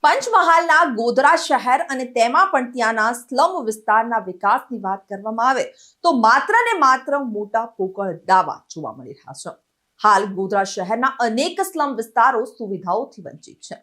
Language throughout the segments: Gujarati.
પંચમહાલના ગોધરા શહેર અને તેમાં પણ ત્યાંના સ્લમ વિસ્તારના વિકાસની વાત કરવામાં આવે તો માત્ર ને માત્ર મોટા પોકળ દાવા જોવા મળી રહ્યા છે। હાલ ગોધરા શહેરના અનેક સ્લમ વિસ્તારો સુવિધાઓથી વંચિત છે।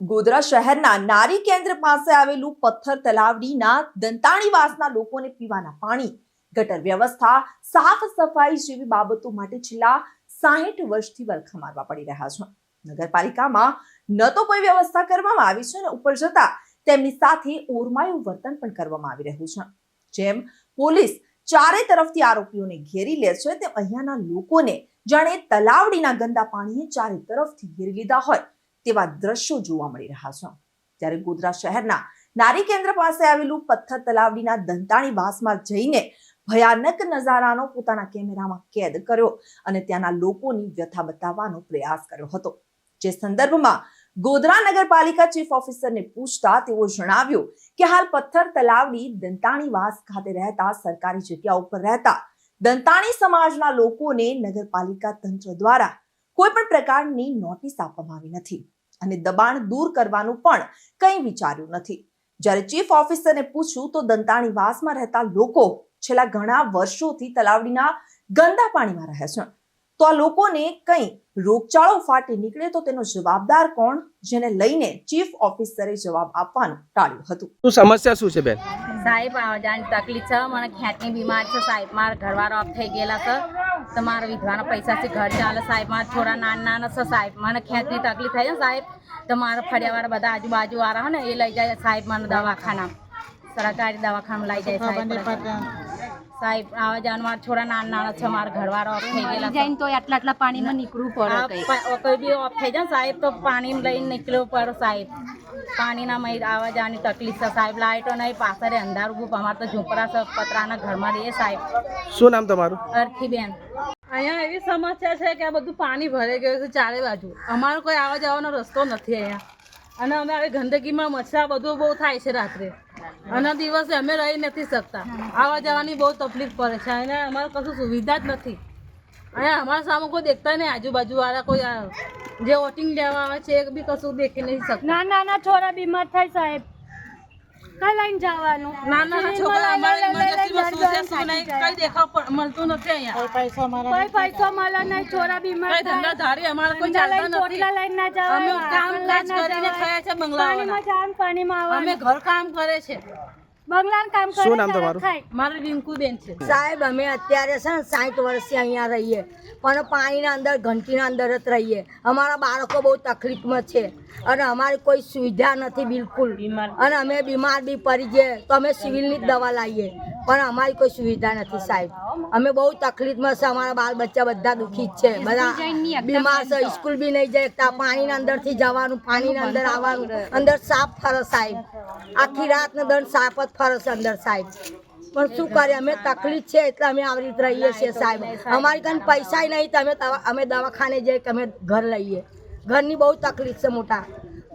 ગોધરા શહેરના નારી કેન્દ્ર પાસે આવેલું પથ્થર તલાવડીના દંતાણીવાસના લોકોને પીવાના પાણી, ગટર વ્યવસ્થા, સાફ સફાઈ જેવી બાબતો માટે છેલ્લા 60 વર્ષથી વલખા મારવા પડી રહ્યા છે। નગરપાલિકામાં ન તો કોઈ વ્યવસ્થા કરવામાં આવી છે અને ઉપર જતા તેમની સાથે ઓરમાયું વર્તન પણ કરવામાં આવી રહ્યું છે। જેમ પોલીસ ચારે તરફથી આરોપીઓને ઘેરી લે છે તેમ અહીંયાના લોકોને જાણે તલાવડીના ગંદા પાણીએ ચારે તરફથી ઘેરી લીધા હોય તેવા દ્રશ્યો જોવા મળી રહ્યા છે। ત્યારે ગોધરા શહેરના નારી કેન્દ્ર પાસે આવેલું પથ્થર તલાવડીના દંતાણીવાસમાં જઈને ભયાનક નજારાનો પોતાના કેમેરામાં કેદ કર્યો અને ત્યાંના લોકોની વ્યથા બતાવવાનો પ્રયાસ કર્યો હતો। જે સંદર્ભમાં ગોધરા નગરપાલિકા ચીફ ઓફિસરને પૂછતા તેઓ જણાવ્યું કે હાલ પથ્થર તલાવડી દંતાણીવાસ ખાતે રહેતા સરકારી જગ્યા ઉપર રહેતા દંતાણી સમાજના લોકોને નગરપાલિકા તંત્ર દ્વારા કોઈ પણ પ્રકારની નોટિસ આપવામાં આવી નથી અને દબાણ દૂર કરવાનું પણ કંઈ વિચાર્યું નથી। જ્યારે ચીફ ઓફિસરને પૂછ્યું તો દંતાણીવાસમાં રહેતા લોકો છેલ્લા ઘણા વર્ષોથી તલાવડીના ગંદા પાણીમાં રહે છે, તો આ લોકોને કંઈ રોગચાળો ફાટી નીકળે તો તેનો જવાબદાર કોણ, જેને લઈને ચીફ ઓફિસરે જવાબ આપવાનું ટાળ્યું હતું। શું સમસ્યા શું છે બેન? સાહેબ આવવાની તકલીફ છે, મને ખેંચની બીમાર છે સાહેબ, મારા ઘરવાળો ઓફ થઈ ગયેલા છે, તમારા વિધવાના પૈસાથી ઘર ચાલે સાહેબ, મારા છોરા નાના છે સાહેબ, મને ખેંચની તકલીફ થઈ છે સાહેબ, તો મારા ફળિયાવાળા બધા આજુબાજુ વાળા હોય ને એ લઈ જાય સાહેબ, મને દવાખાના સરકારી દવાખાના લઈ જાય સાહેબ આવા જવાનું, મારા છોરા નાના છે, મારા ઘરવાળો ઓફ થઈ ગયેલા જઈને તો આટલા પાણીમાં નીકળવું પડે, કોઈ બી ઓફ થઈ જાય સાહેબ તો પાણી લઈને નીકળવું પડે સાહેબ, પાણીના આવા જવાની તકલીફ છે સાહેબ, લાઇટો નહીં, પાછળ અંધારું બહુ, અમારે તો ઝૂંપડા છે, પતરાના ઘરમાં રહીએ સાહેબ। શું નામ તમારું? અરખીબેન। અહીંયા એવી સમસ્યા છે કે આ બધું પાણી ભરાઈ ગયું છે ચારે બાજુ, અમારો કોઈ આવવા જવાનો રસ્તો નથી અહીંયા, અને અમે આવી ગંદકીમાં મચ્છરા બધું બહુ થાય છે રાત્રે, અને દિવસે અમે રહી નથી શકતા, આવવા જવાની બહુ તકલીફ પડે છે, અને અમારે કશું સુવિધા જ નથી અહીંયા, અમારા સામે કોઈ દેખતા નહીં, આજુબાજુ વાળા કોઈ જે વોટિંગ લેવા આવે છે એ બી કશું દેખી નહીં શકતા। નાના છોરા બીમાર થાય સાહેબ, કઈ લઈને જવાનું? નાના છોકરા અમારે ઇમરજન્સીમાં શું છે શું નહીં કઈ દેખાવ મળતું નથી અહીંયા, કોઈ પૈસો મળે નહીં, છોરા બીમાર કઈ ધંધા ધારી અમારે કોઈ ચાલતા નથી, પોટલા લઈને ના અમે જવાય, કામ કાજ કરીને ખાયા છે બંગલાવાળા, પાણીમાં અમે આવવાનું, ઘર કામ કરે છે। બંગલાનું કામ કરે, શું નામ તમારું? મારી રિંકુબેન છે સાહેબ। અમે અત્યારે છે ને 60 વર્ષથી અહીંયા રહીએ, પણ પાણીના અંદર ઘંટીના અંદર જ રહીએ, અમારા બાળકો બહુ તકલીફમાં છે અને અમારી કોઈ સુવિધા નથી બિલકુલ, અને અમે બીમાર બી પડી જઈએ તો અમે સિવિલની જ દવા લાવીએ, પણ અમારી કોઈ સુવિધા નથી સાહેબ, અમે બહુ તકલીફમાં છે, અમારા બાળ બચ્ચા બધા દુઃખી જ છે, બધા બીમાર છે, સ્કૂલ બી નહીં જઈ શકતા, પાણીના અંદરથી જવાનું, પાણીના અંદર આવવાનું, અંદર સાપ ફરે સાહેબ, આખી રાતનો દંડ સાપ જ ફરે છે અંદર સાહેબ, પણ શું કરીએ, અમે તકલીફ છે એટલે અમે આવી રીતે રહીએ છીએ સાહેબ, અમારી કંઈ પૈસા નહીં તો અમે દવાખાને જઈએ કે અમે ઘર લઈએ, ઘરની બહુ તકલીફ છે મોટા,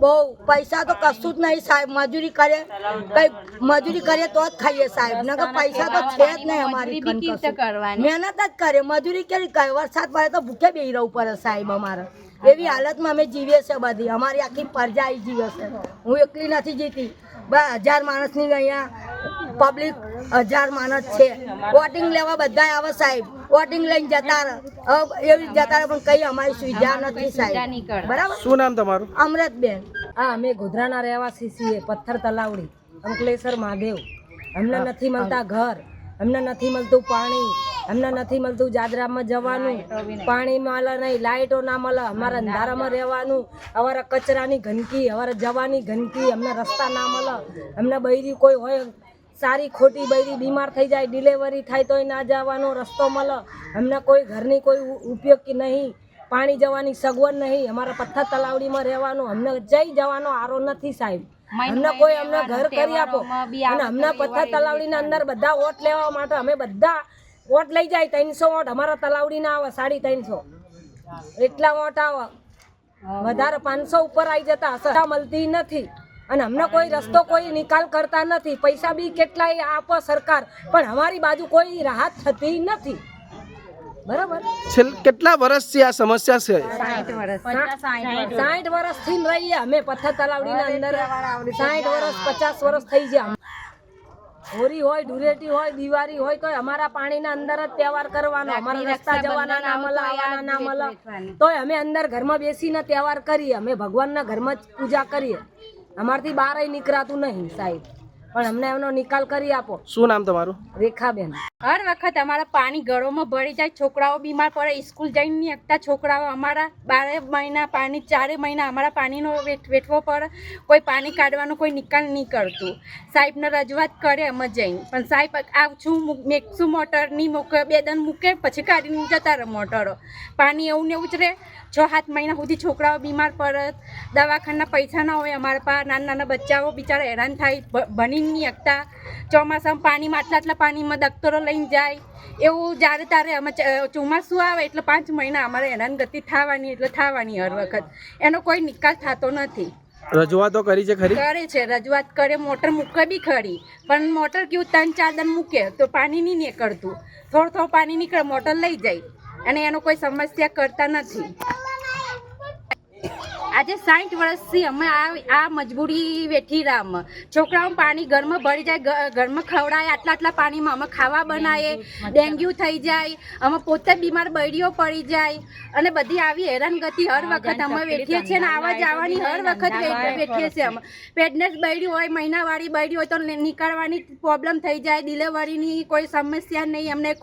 બહુ પૈસા તો કશું જ નહીં સાહેબ, મજૂરી કરીએ કંઈ મજૂરી કરીએ તો જ ખાઈએ સાહેબ, નકર પૈસા તો છે જ નહીં અમારી, મહેનત જ કરીએ, મજૂરી કેવી કરે, વરસાદ પડે તો ભૂખે બેસી રહેવું પડે સાહેબ, અમારે એવી હાલતમાં અમે જીવીએ છીએ બધી, અમારી આખી પ્રજા અહીં જીવે છે, હું એકલી નથી જીતી, 1000 માણસની અહીંયા પબ્લિક 1000 માણસ છે, વોટિંગ લેવા બધા આવે સાહેબ, વોટિંગ લઈને જતા રહે, એવી જતા રહે, પણ કઈ અમારી સુવિધા નથી સાહેબ, બરાબર। શું નામ તમારું? અમૃતબેન। હા, અમે ગોધરાના રહેવાસી છીએ, પથ્થર તલાવડી, અંકલેશ્વર મહાદેવ, અમને નથી મળતા ઘર, અમને નથી મળતું પાણી, અમને નથી મળતું જાદરામાં જવાનું, પાણી મળે નહીં, લાઇટો ના મળે, અમારે અંધારામાં રહેવાનું, અમારા કચરાની ગંદકી, અમારે જવાની ગંદકી, અમને રસ્તા ના મળે, અમને બૈરી કોઈ હોય સારી ખોટી બૈરી બીમાર થઈ જાય, ડિલિવરી થાય તોય ના જવાનો રસ્તો મળે, અમને કોઈ ઘરની કોઈ ઉપયોગ નહીં, પાણી જવાની સગવડ નહીં, અમારા પથ્થર તલાવડીમાં રહેવાનું, અમને જઈ જવાનો આરો નથી સાહેબ, અમને કોઈ અમને ઘર કરી આપો, અને અમને પથ્થર તલાવડીના અંદર બધા વોટ લેવા માટે અમે બધા વોટ લઈ જાય, 300 વોટ અમારા તલાવડીના આવે, 350 એટલા વોટ આવે, વધારે 500 ઉપર આવી જતા સત્તા મળતી નથી, અને અમને કોઈ રસ્તો કોઈ નિકાલ કરતા નથી, પૈસા બી કેટલાય આપે સરકાર, પણ અમારી બાજુ કોઈ રાહત થતી નથી। બરાબર કેટલા વર્ષથી આ સમસ્યા છે? 50 વર્ષ 60 વર્ષથી રહીએ અમે પથ્થર તલાવડીના અંદર 60 વર્ષ 50 વર્ષ થઈ ગયા. હોળી હોય, ધૂળેટી હોય, દિવાળી હોય તો અમારા પાણીના અંદર જ તહેવાર કરવાનો. અમારા રસ્તા જવાના ના મળે, આવવાના ના મળે તોય અમે અંદર ઘરમાં બેસીને તહેવાર કરીએ. અમે ભગવાનના ઘરમાં જ પૂજા કરીએ. અમારથી બહાર નીકળાતું નહીં સાહેબ, પણ અમને એનો નિકાલ કરી આપો. શું નામ તમારું? રેખાબેન. હર વખત અમારા પાણી ગળોમાં ભરી જાય, છોકરાઓ બીમાર પડે, સ્કૂલ જઈને નહીં શકતા છોકરાઓ. અમારા 12 મહિના પાણી, 4 મહિના અમારા પાણીનો વેઠવો પડે. કોઈ પાણી કાઢવાનો કોઈ નિકાલ નહીં કરતું. સાહેબને રજૂઆત કરે અમે જઈને, પણ સાહેબ આવશું મેકશું મોટર નહીં મૂકે, 2 દન મૂકે પછી કાઢીને જતા રહે મોટરો. પાણી એવું ને એવું જ રહે. 6-7 મહિના સુધી છોકરાઓ બીમાર પડે, દવાખાના પૈસા ના હોય અમારા પાસે. નાના બચ્ચાઓ બિચારા હેરાન થાય, ભણી નહીં શકતા. ચોમાસામાં પાણીમાં આટલા પાણીમાં ડોક્ટરો લઈને જાય. એવું જ્યારે તારે અમે ચોમાસું આવે એટલે 5 મહિના અમારે હેરાનગતિ થવાની એટલે થવાની હર વખત. એનો કોઈ નિકાલ થતો નથી. રજૂઆતો કરી છે ખરી? કરે છે, રજૂઆત કરે, મોટર મૂકે બી ખરી, પણ મોટર કેવું 3-4 દન મૂકે તો પાણી નહીં નીકળતું. થોડું પાણી નીકળે મોટર લઈ જાય અને એનો કોઈ સમસ્યા કરતા નથી. આજે 60 વર્ષથી અમે આ મજબૂરી વેઠી રહ્યા. અમે છોકરાઓ પાણી ઘરમાં ભરી જાય, ઘરમાં ખવડાય, આટલા પાણીમાં અમે ખાવા બનાવીએ, ડેન્ગ્યુ થઈ જાય, અમે પોતે બીમાર બૈડીઓ પડી જાય અને બધી આવી હેરાનગતિ હર વખત અમે વેઠીએ છીએ ને આવા જવાની હર વખત વેઠીએ છીએ. અમે પ્રેગ્નેન્ટ બૈડી હોય, મહિનાવાળી બૈડી હોય તો નીકળવાની પ્રોબ્લેમ થઈ જાય, ડિલિવરીની કોઈ સમસ્યા નહીં, અમને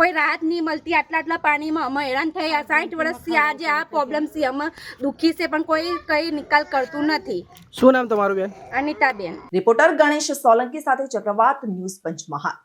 કોઈ રાહત નહીં મળતી. આટલા પાણીમાં અમે હેરાન થઈ. આ 60 વર્ષથી આજે આ પ્રોબ્લેમ છે, અમે દુઃખી છે પણ કોઈ કઈ નિકાલ કરતું નથી. શું નામ તમારું બેન? અનિતાબેન. રિપોર્ટર ગણેશ સોલંકી સાથે ચક્રવાત ન્યૂઝ પંચમહાલ.